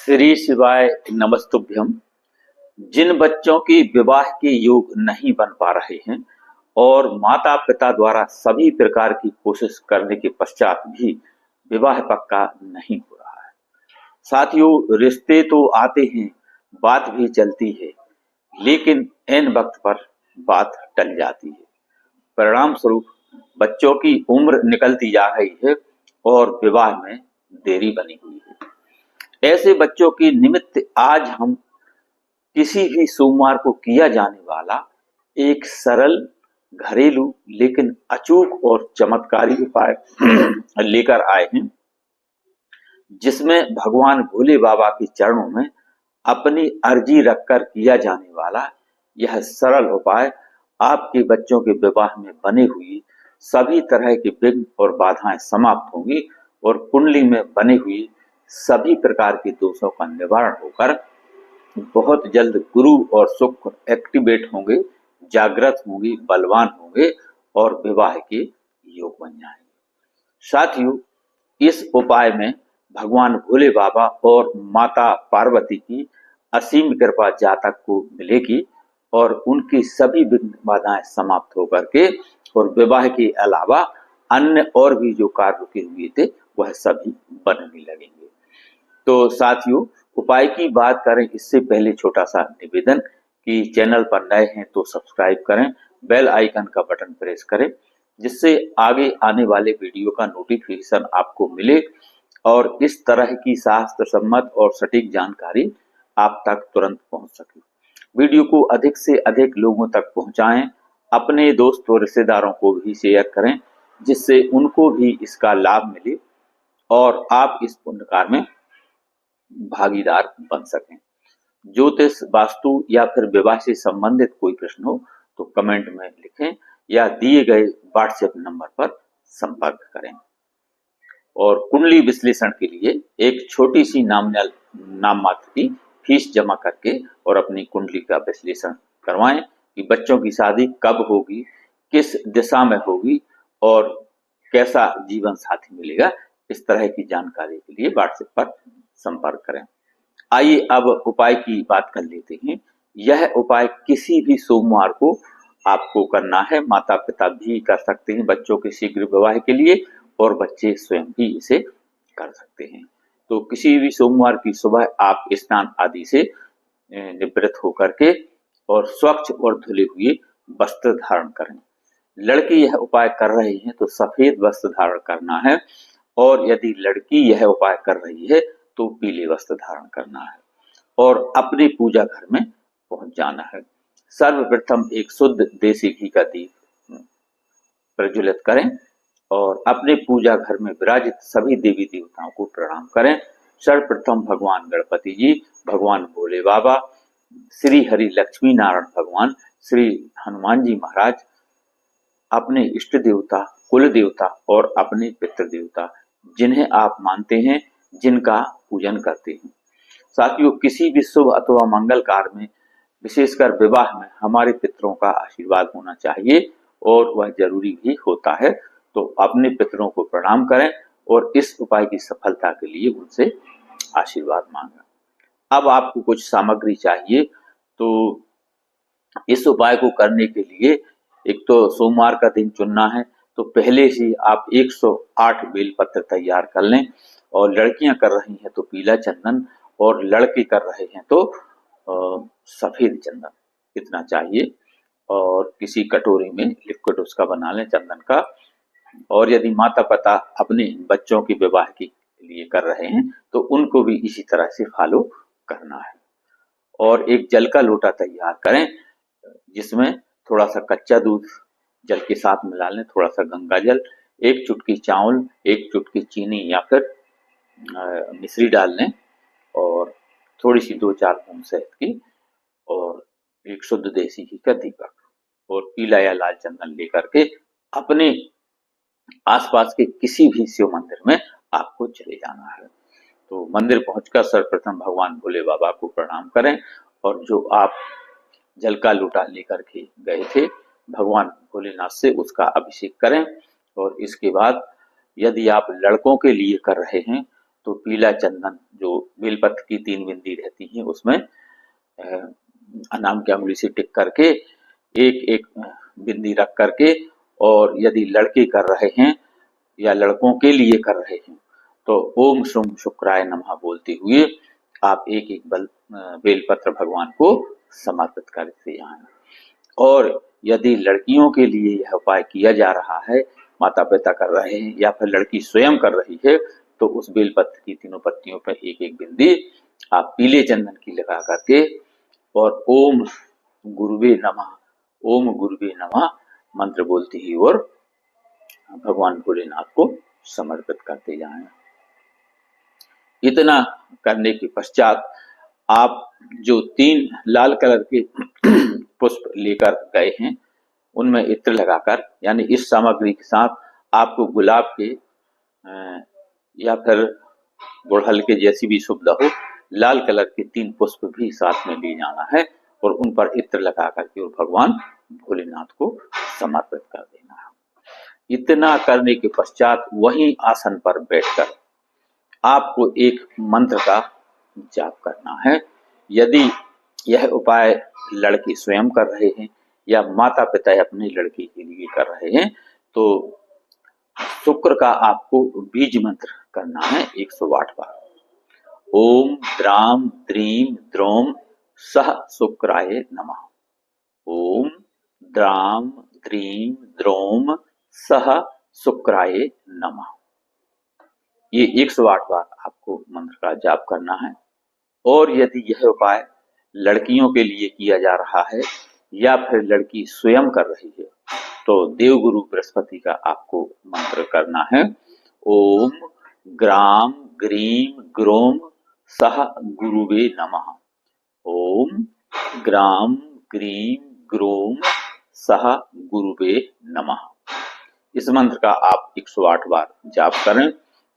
श्री शिवाय नमस्तुभ्यम। जिन बच्चों की विवाह के योग नहीं बन पा रहे हैं और माता पिता द्वारा सभी प्रकार की कोशिश करने के पश्चात भी विवाह पक्का नहीं हो रहा है। साथियों, रिश्ते तो आते हैं, बात भी चलती है, लेकिन ऐन वक्त पर बात टल जाती है। परिणाम स्वरूप बच्चों की उम्र निकलती जा रही है और विवाह में देरी बनी हुई है। ऐसे बच्चों की निमित्त आज हम किसी भी सोमवार को किया जाने वाला एक सरल, घरेलू लेकिन अचूक और चमत्कारी उपाय लेकर आए हैं, जिसमें भगवान भोले बाबा के चरणों में अपनी अर्जी रखकर किया जाने वाला यह सरल उपाय आपके बच्चों के विवाह में बने हुई सभी तरह के विघ्न और बाधाएं समाप्त होंगी और कुंडली में बने हुई सभी प्रकार के दोषों का निवारण होकर बहुत जल्द गुरु और शुक्र एक्टिवेट होंगे, जागृत होंगे, बलवान होंगे और विवाह के योग बन जाएंगे। साथियों, इस उपाय में भगवान भोले बाबा और माता पार्वती की असीम कृपा जातक को मिलेगी और उनकी सभी विघ्न बाधाएं समाप्त होकर के और विवाह के अलावा अन्य और भी जो कार्य रुके हुए थे वह सभी बनने लगेंगे। तो साथियों, उपाय की बात करें इससे पहले छोटा सा निवेदन कि चैनल पर नए हैं तो सब्सक्राइब करें, बेल आइकन का बटन प्रेस करें, जिससे आगे आने वाले वीडियो का नोटिफिकेशन आपको मिले और इस तरह की शास्त्र सम्मत और सटीक जानकारी आप तक तुरंत पहुंच सके। वीडियो को अधिक से अधिक लोगों तक पहुंचाएं, अपने दोस्त और रिश्तेदारों को भी शेयर करें, जिससे उनको भी इसका लाभ मिले और आप इस पुण्य कार्य में भागीदार बन सकें। ज्योतिष, वास्तु या फिर विवाह से संबंधित कोई प्रश्न हो तो कमेंट में लिखें या दिए गए व्हाट्सएप नंबर पर संपर्क करें। और कुंडली विश्लेषण के लिए एक छोटी सी नाममात्र की फीस जमा करके और अपनी कुंडली का विश्लेषण करवाएं कि बच्चों की शादी कब होगी, किस दिशा में होगी और कैसा जीवन साथी मिलेगा। इस तरह की जानकारी के लिए व्हाट्सएप पर संपर्क करें। आइए अब उपाय की बात कर लेते हैं। यह उपाय किसी भी सोमवार को आपको करना है। माता पिता भी कर सकते हैं बच्चों के शीघ्र विवाह के लिए और बच्चे स्वयं भी इसे कर सकते हैं। तो किसी भी सोमवार की सुबह आप स्नान आदि से निवृत्त होकर के और स्वच्छ और धुले हुए वस्त्र धारण करें। लड़के यह उपाय कर रहे हैं तो सफेद वस्त्र धारण करना है और यदि लड़की यह उपाय कर रही है तो पीले वस्त्र धारण करना है और अपने पूजा घर में पहुंच जाना है। सर्वप्रथम एक शुद्ध देसी घी का दीप प्रज्वलित करें और अपने पूजा घर में विराजित सभी देवी देवताओं को प्रणाम करें। सर्वप्रथम भगवान गणपति जी, भगवान भोले बाबा, श्री हरि लक्ष्मी नारायण भगवान, श्री हनुमान जी महाराज, अपने इष्ट देवता, कुल देवता और अपने पितृ देवता जिन्हें आप मानते हैं, जिनका पूजन करते हैं। साथियों, किसी भी शुभ अथवा मंगल कार्य में, विशेषकर विवाह में, हमारे पितरों का आशीर्वाद होना चाहिए और वह जरूरी भी होता है। तो अपने पितरों को प्रणाम करें और इस उपाय की सफलता के लिए उनसे आशीर्वाद मांगें। अब आपको कुछ सामग्री चाहिए, तो इस उपाय को करने के लिए एक तो सोमवार का दिन चुनना है, तो पहले से आप 108 बेलपत्र तैयार कर लें और लड़कियां कर रही हैं तो पीला चंदन और लड़के कर रहे हैं तो सफेद चंदन, इतना चाहिए। और किसी कटोरी में लिक्विड उसका बना लें चंदन का। और यदि माता पिता अपने बच्चों के विवाह के लिए कर रहे हैं तो उनको भी इसी तरह से फॉलो करना है। और एक जल का लोटा तैयार करें जिसमें थोड़ा सा कच्चा दूध जल के साथ मिला लें, थोड़ा सा गंगा जल, एक चुटकी चावल, एक चुटकी चीनी या फिर मिश्री डाल लें और थोड़ी सी 2-4 बूंद शहद की और एक शुद्ध देसी घी का दीपक और पीला या लाल चंदन लेकर के अपने आसपास के किसी भी शिव मंदिर में आपको चले जाना है। तो मंदिर पहुंचकर सर्वप्रथम भगवान भोले बाबा को प्रणाम करें और जो आप जल का लोटा लेकर के गए थे भगवान भोलेनाथ से उसका अभिषेक करें। और इसके बाद यदि आप लड़कों के लिए कर रहे हैं तो पीला चंदन जो बेलपत्र की 3 बिंदी रहती हैं उसमें अनाम की अंगुली से टिक करके एक एक बिंदी रख करके, और यदि लड़के कर रहे हैं या लड़कों के लिए कर रहे हैं तो ओम शुम शुक्राय नमः बोलते हुए आप एक एक बेलपत्र भगवान को समर्पित करते जाएं। और यदि लड़कियों के लिए यह उपाय किया जा रहा है, माता पिता कर रहे हैं या फिर लड़की स्वयं कर रही है, तो उस बेलपत्र की तीनों पत्तियों पर एक एक बिंदी आप पीले चंदन की लगा करके और ओम गुरुवे नमः मंत्र बोलते ही और भगवान भोलेनाथ को समर्पित करते जाएं। इतना करने के पश्चात आप जो 3 लाल कलर के पुष्प लेकर गए हैं उनमें इत्र लगाकर, यानी इस सामग्री के साथ आपको गुलाब के या फिर गुड़हल के जैसी भी सुविधा हो, लाल कलर के 3 पुष्प भी साथ में ले जाना है और उन पर इत्र लगा करके और भगवान भोलेनाथ को समर्पित कर देना है। इतना करने के पश्चात वही आसन पर बैठकर आपको एक मंत्र का जाप करना है। यदि यह उपाय लड़के स्वयं कर रहे हैं या माता पिता अपने लड़के के लिए कर रहे हैं तो शुक्र का आपको बीज मंत्र करना है 108 बार। ओम द्राम द्रीम द्रोम सह शुक्राय नमः। ओम द्राम द्रीम द्रोम सह शुक्राय नमः। ये 108 बार आपको मंत्र का जाप करना है। और यदि यह उपाय लड़कियों के लिए किया जा रहा है या फिर लड़की स्वयं कर रही है तो देवगुरु बृहस्पति का आपको मंत्र करना है। ओम ग्राम ग्रीम ग्रोम सह गुरुवे नमः। ओम ग्राम ग्रीम ग्रोम सह गुरुवे नमः। इस मंत्र का आप 108 बार जाप करें,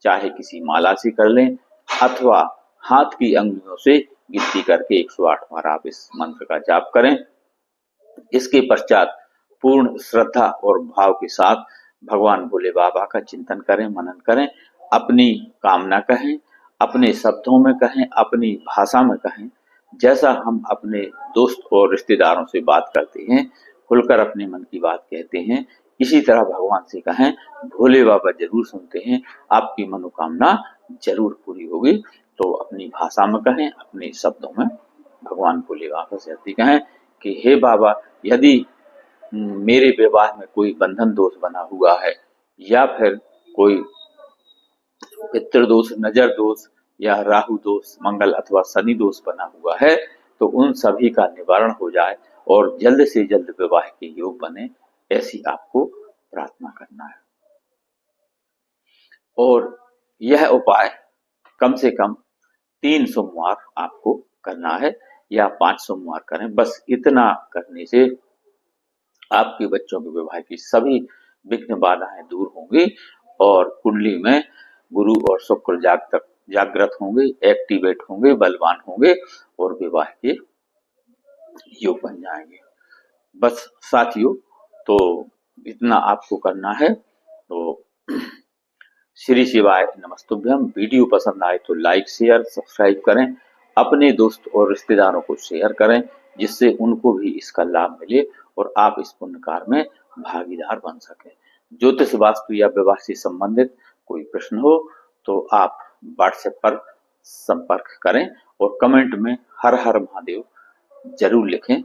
चाहे किसी माला से कर लें अथवा हाथ की अंगुलियों से गिनती करके 108 बार आप इस मंत्र का जाप करें। इसके पश्चात पूर्ण श्रद्धा और भाव के साथ भगवान भोले बाबा का चिंतन करें, मनन करें, अपनी कामना कहें, अपने शब्दों में कहें, अपनी भाषा में कहें। जैसा हम अपने दोस्त और रिश्तेदारों से बात करते हैं, खुलकर अपने मन की बात कहते हैं, इसी तरह भगवान से कहें। भोले बाबा जरूर सुनते हैं, आपकी मनोकामना जरूर पूरी होगी। तो अपनी भाषा में कहें, अपने शब्दों में भगवान भोले बाबा से अर्जी कहें कि हे बाबा, यदि मेरे विवाह में कोई बंधन दोष बना हुआ है या फिर कोई पितृ दोष, नजर दोष या राहु दोष, मंगल अथवा शनि दोष बना हुआ है तो उन सभी का निवारण हो जाए और जल्द से जल्द विवाह के योग बने, ऐसी आपको प्रार्थना करना है। और यह उपाय कम से कम 3 सोमवार आपको करना है या 5 सोमवार करें। बस इतना करने से आपके बच्चों के विवाह की सभी विघ्न बाधाएं दूर होंगी और कुंडली में गुरु और शुक्र जागृत होंगे, एक्टिवेट होंगे, बलवान होंगे और विवाह के योग बन जाएंगे। बस साथियों, तो इतना आपको करना है। तो श्री शिवाय नमस्तुभ्यम। वीडियो पसंद आए तो लाइक शेयर सब्सक्राइब करें, अपने दोस्त और रिश्तेदारों को शेयर करें जिससे उनको भी इसका लाभ मिले और आप इस पुण्य कार्य में भागीदार बन सकें। ज्योतिष वास्तु या विवाह से संबंधित कोई प्रश्न हो तो आप व्हाट्सएप पर संपर्क करें और कमेंट में हर हर महादेव जरूर लिखें,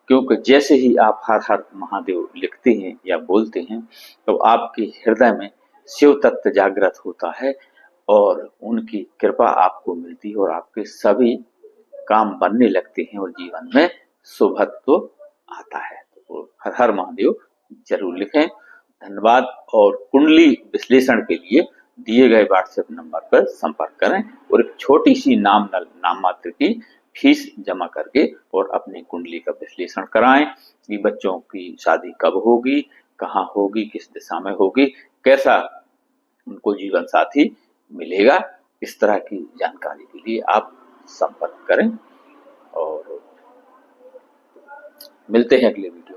क्योंकि जैसे ही आप हर हर महादेव लिखते हैं या बोलते हैं तो आपके हृदय में शिव तत्व जागृत होता है और उनकी कृपा आपको मिलती है और आपके सभी काम बनने लगते हैं और जीवन में शुभत्व आता है। तो हर हर महादेव जरूर लिखें। धन्यवाद। और कुंडली विश्लेषण के लिए दिए गए व्हाट्सएप नंबर पर संपर्क करें और एक छोटी सी नाम मात्र की फीस जमा करके और अपनी कुंडली का विश्लेषण कराएं कि बच्चों की शादी कब होगी, कहाँ होगी, किस दिशा में होगी, कैसा उनको जीवन साथी मिलेगा। इस तरह की जानकारी के लिए आप संपर्क करें और मिलते हैं अगले वीडियो।